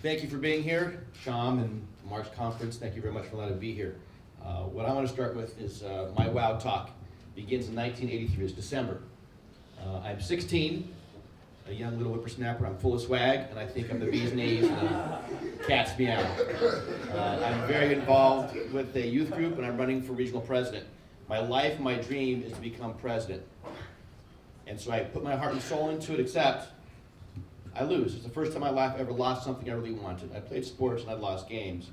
Thank you for being here, Shyam and Mark's conference. Thank you very much for letting me be here. What I want to start with is my WOW talk. Begins in 1983. It's December. I'm 16, a young little whippersnapper. I'm full of swag, and I think I'm the bee's knees and the cat's meow. I'm very involved with a youth group, and I'm running for regional president. My life, my dream is to become president. And so I put my heart and soul into it, except I lose. It's the first time in my life I ever lost something I really wanted. I played sports and I'd lost games.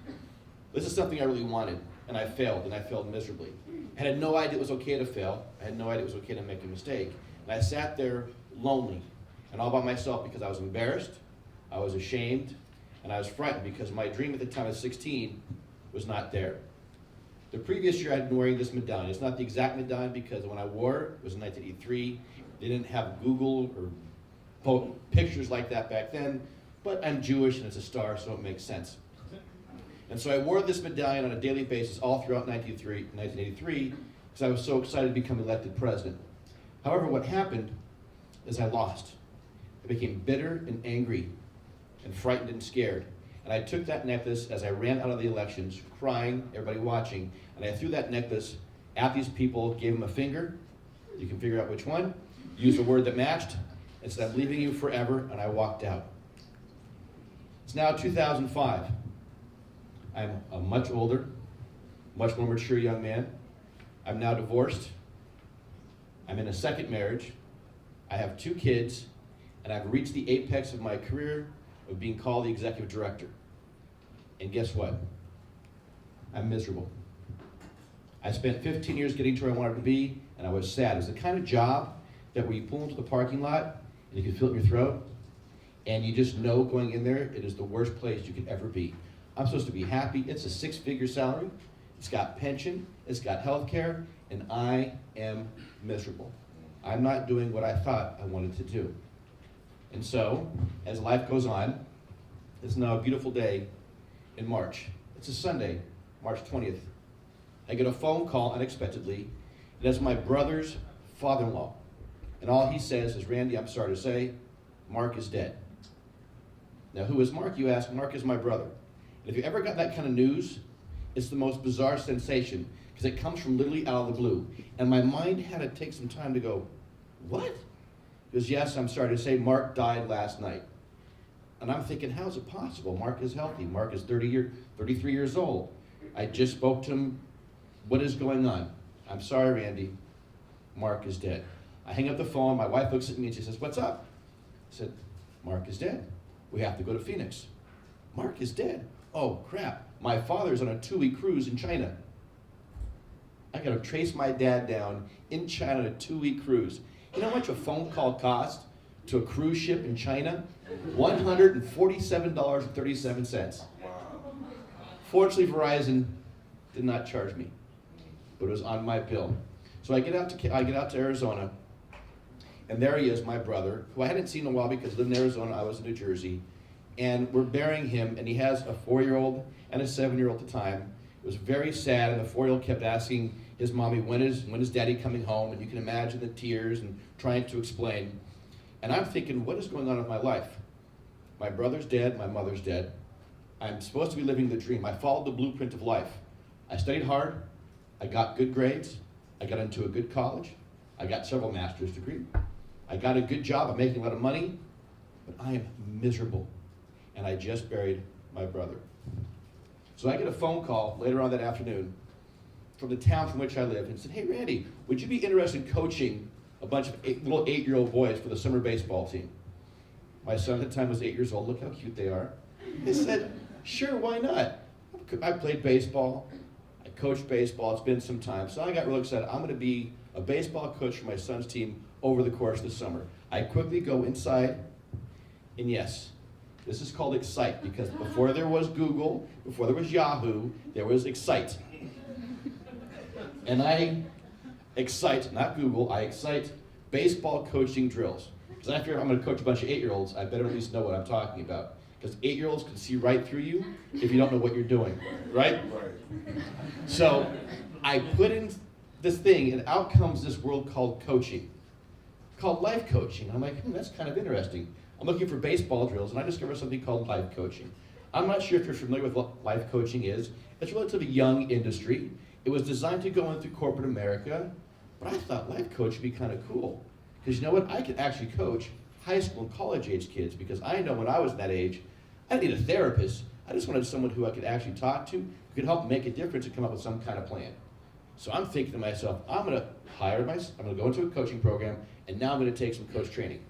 This is something I really wanted, and I failed miserably. I had no idea it was okay to fail. I had no idea it was okay to make a mistake. And I sat there lonely and all by myself because I was embarrassed, I was ashamed, and I was frightened because my dream at the time of 16 was not there. The previous year I'd been wearing this medallion. It's not the exact medallion because when I wore it, it was in 1983. They didn't have Google or pictures like that back then, but I'm Jewish and it's a star, so it makes sense. And so I wore this medallion on a daily basis all throughout 1983 because I was so excited to become elected president. However, what happened is I lost. I became bitter and angry and frightened and scared. And I took that necklace as I ran out of the elections, crying, everybody watching, and I threw that necklace at these people, gave them a finger, you can figure out which one, used a word that matched, and said, I'm leaving you forever, and I walked out. It's now 2005. I'm a much older, much more mature young man. I'm now divorced. I'm in a second marriage. I have 2 kids, and I've reached the apex of my career of being called the executive director. And guess what? I'm miserable. I spent 15 years getting to where I wanted to be, and I was sad. It was the kind of job that when you pull into the parking lot, and you can feel it in your throat, and you just know going in there, it is the worst place you could ever be. I'm supposed to be happy. It's a 6-figure salary. It's got pension. It's got health care, and I am miserable. I'm not doing what I thought I wanted to do. And so, as life goes on, it's now a beautiful day in March. It's a Sunday, March 20th. I get a phone call unexpectedly, and it's my brother's father-in-law. And all he says is, Randy, I'm sorry to say, Mark is dead. Now, who is Mark, you ask? Mark is my brother. And if you ever got that kind of news, it's the most bizarre sensation, because it comes from literally out of the blue. And my mind had to take some time to go, what? Because yes, I'm sorry to say, Mark died last night. And I'm thinking, how is it possible? Mark is healthy. Mark is 33 years old. I just spoke to him. What is going on? I'm sorry, Randy. Mark is dead. I hang up the phone. My wife looks at me and she says, what's up? I said, Mark is dead. We have to go to Phoenix. Mark is dead. Oh, crap. My father's on a 2-week cruise in China. I got to trace my dad down in China on a 2-week cruise. You know how much a phone call cost to a cruise ship in China? $147.37. Fortunately, Verizon did not charge me, but it was on my bill. So I get out to Arizona, and there he is, my brother, who I hadn't seen in a while because I lived in Arizona, I was in New Jersey, and we're burying him, and he has a 4-year-old and a 7-year-old at the time. It was very sad, and the 4-year-old kept asking his mommy, when is daddy coming home? And you can imagine the tears and trying to explain. And I'm thinking, what is going on with my life? My brother's dead, my mother's dead. I'm supposed to be living the dream. I followed the blueprint of life. I studied hard, I got good grades, I got into a good college, I got several master's degrees, I got a good job, I'm making a lot of money, but I am miserable. And I just buried my brother. So I get a phone call later on that afternoon from the town from which I live and said, hey Randy, would you be interested in coaching a bunch of little 8-year-old boys for the summer baseball team? My son at the time was 8 years old, look how cute they are. I said, sure, why not? I played baseball, I coached baseball, it's been some time. So I got really excited, I'm gonna be a baseball coach for my son's team over the course of the summer. I quickly go inside, and yes, this is called Excite, because before there was Google, before there was Yahoo, there was Excite. And I excite, not Google, I excite baseball coaching drills. Because I figure if I'm going to coach a bunch of 8-year-olds, I better at least know what I'm talking about. Because 8-year-olds can see right through you if you don't know what you're doing, right? So I put in this thing, and out comes this world called coaching, called life coaching. I'm like, that's kind of interesting. I'm looking for baseball drills, and I discovered something called life coaching. I'm not sure if you're familiar with what life coaching is. It's a relatively young industry. It was designed to go into corporate America, but I thought life coach would be kind of cool. Because you know what? I could actually coach high school and college age kids, because I know when I was that age, I didn't need a therapist. I just wanted someone who I could actually talk to, who could help make a difference and come up with some kind of plan. So I'm thinking to myself, I'm gonna go into a coaching program, and now I'm gonna take some coach training.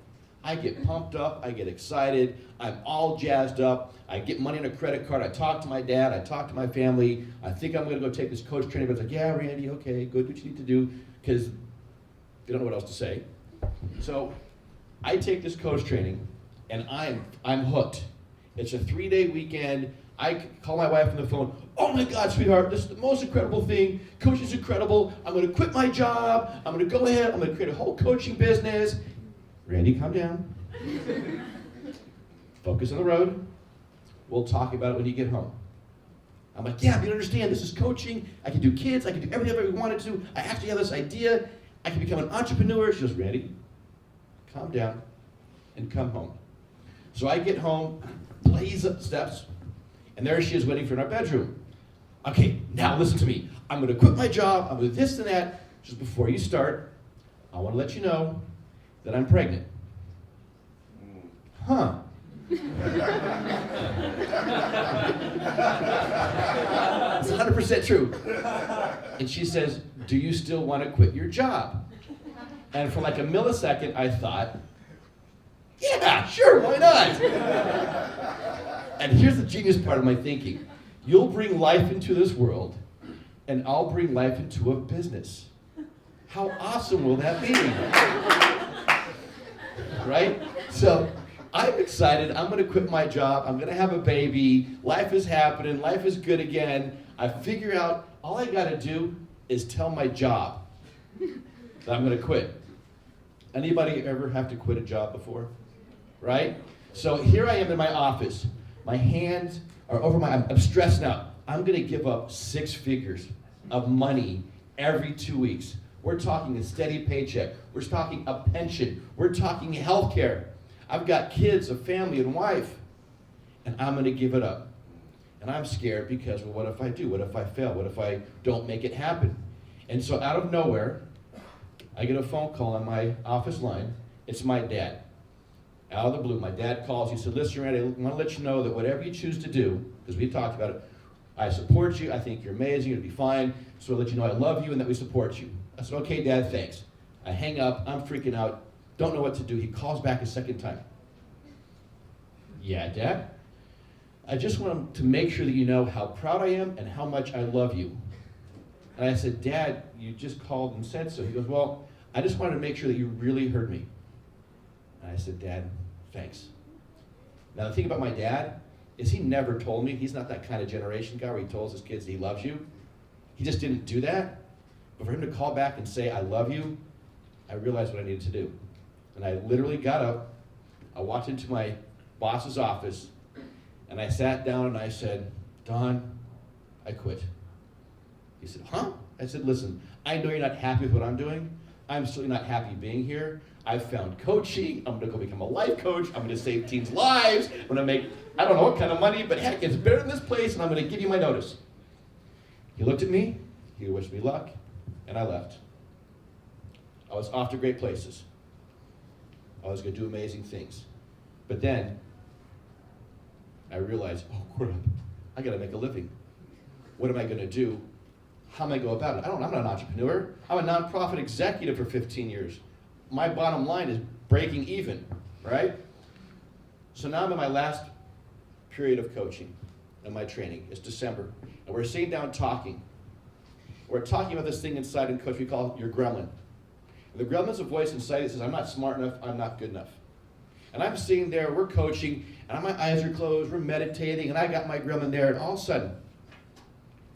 I get pumped up, I get excited, I'm all jazzed up, I get money on a credit card, I talk to my dad, I talk to my family, I think I'm gonna go take this coach training, but it's like, yeah, Randy, okay, good, what you need to do, because they don't know what else to say. So I take this coach training, and I'm hooked. It's a 3-day weekend. I call my wife on the phone, oh my God, sweetheart, this is the most incredible thing. Coaching's incredible. I'm gonna quit my job. I'm gonna go ahead, I'm gonna create a whole coaching business. Randy, calm down. Focus on the road. We'll talk about it when you get home. I'm like, yeah, but you understand, this is coaching. I can do kids, I can do everything I wanted to. I actually have this idea. I can become an entrepreneur. She goes, Randy, calm down and come home. So I get home, blaze up the steps, and there she is waiting for in our bedroom. Okay, now listen to me. I'm gonna quit my job, I'm gonna do this and that. Just before you start, I wanna let you know that I'm pregnant. Huh. It's 100% true. And she says, do you still want to quit your job? And for like a millisecond, I thought, yeah, sure, why not? And here's the genius part of my thinking. You'll bring life into this world, and I'll bring life into a business. How awesome will that be? Right? So I'm excited. I'm going to quit my job. I'm going to have a baby. Life is happening. Life is good again. I figure out all I got to do is tell my job that I'm going to quit. Anybody ever have to quit a job before? Right? So here I am in my office. My hands are over I'm stressed out. I'm going to give up 6 figures of money every 2 weeks. We're talking a steady paycheck. We're talking a pension. We're talking health care. I've got kids, a family, and wife, and I'm going to give it up. And I'm scared because, well, what if I do? What if I fail? What if I don't make it happen? And so out of nowhere, I get a phone call on my office line. It's my dad. Out of the blue, my dad calls. He said, listen, Randy, I want to let you know that whatever you choose to do, because we talked about it, I support you. I think you're amazing. You're going to be fine. So I'll let you know I love you and that we support you. I said, okay, Dad, thanks. I hang up. I'm freaking out. Don't know what to do. He calls back a second time. Yeah, Dad? I just want to make sure that you know how proud I am and how much I love you. And I said, Dad, you just called and said so. He goes, well, I just wanted to make sure that you really heard me. And I said, Dad, thanks. Now the thing about my dad is he never told me, he's not that kind of generation guy where he tells his kids he loves you. He just didn't do that. But for him to call back and say, I love you, I realized what I needed to do. And I literally got up, I walked into my boss's office, and I sat down and I said, Don, I quit. He said, huh? I said, listen, I know you're not happy with what I'm doing. I'm certainly not happy being here. I've found coaching. I'm gonna go become a life coach. I'm gonna save teens' lives. I'm gonna make, I don't know what kind of money, but heck, it's better than this place, and I'm gonna give you my notice. He looked at me, he wished me luck, and I left. I was off to great places. I was gonna do amazing things. But then, I realized, oh crap, I gotta make a living. What am I gonna do? How am I go about it? I'm not an entrepreneur. I'm a nonprofit executive for 15 years. My bottom line is breaking even, right? So now I'm in my last period of coaching and my training. It's December, and we're sitting down talking. We're talking about this thing inside in coach we call your gremlin. And the gremlin's a voice inside that says, I'm not smart enough, I'm not good enough. And I'm sitting there, we're coaching, and my eyes are closed, we're meditating, and I got my gremlin there, and all of a sudden,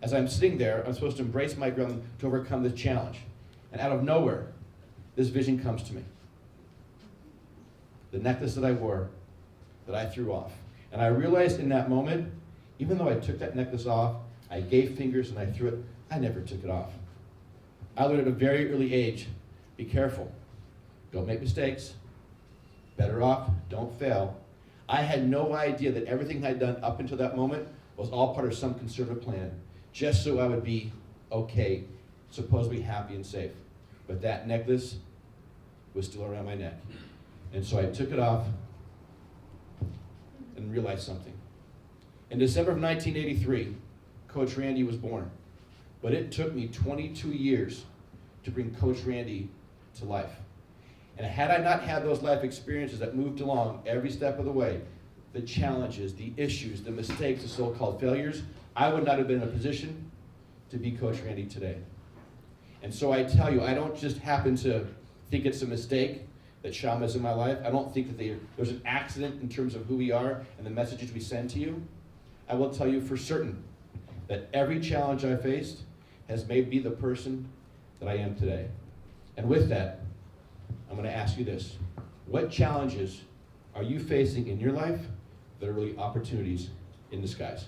as I'm sitting there, I'm supposed to embrace my gremlin to overcome this challenge. And out of nowhere, this vision comes to me. The necklace that I wore, that I threw off. And I realized in that moment, even though I took that necklace off, I gave fingers and I threw it, I never took it off. I learned at a very early age, be careful. Don't make mistakes. Better off, don't fail. I had no idea that everything I'd done up until that moment was all part of some conservative plan, just so I would be okay, supposedly happy and safe. But that necklace was still around my neck. And so I took it off and realized something. In December of 1983, Coach Randy was born. But it took me 22 years to bring Coach Randy to life. And had I not had those life experiences that moved along every step of the way, the challenges, the issues, the mistakes, the so-called failures, I would not have been in a position to be Coach Randy today. And so I tell you, I don't just happen to think it's a mistake that Shyam is in my life. I don't think that there's an accident in terms of who we are and the messages we send to you. I will tell you for certain that every challenge I faced has made me the person that I am today. And with that, I'm going to ask you this. What challenges are you facing in your life that are really opportunities in disguise?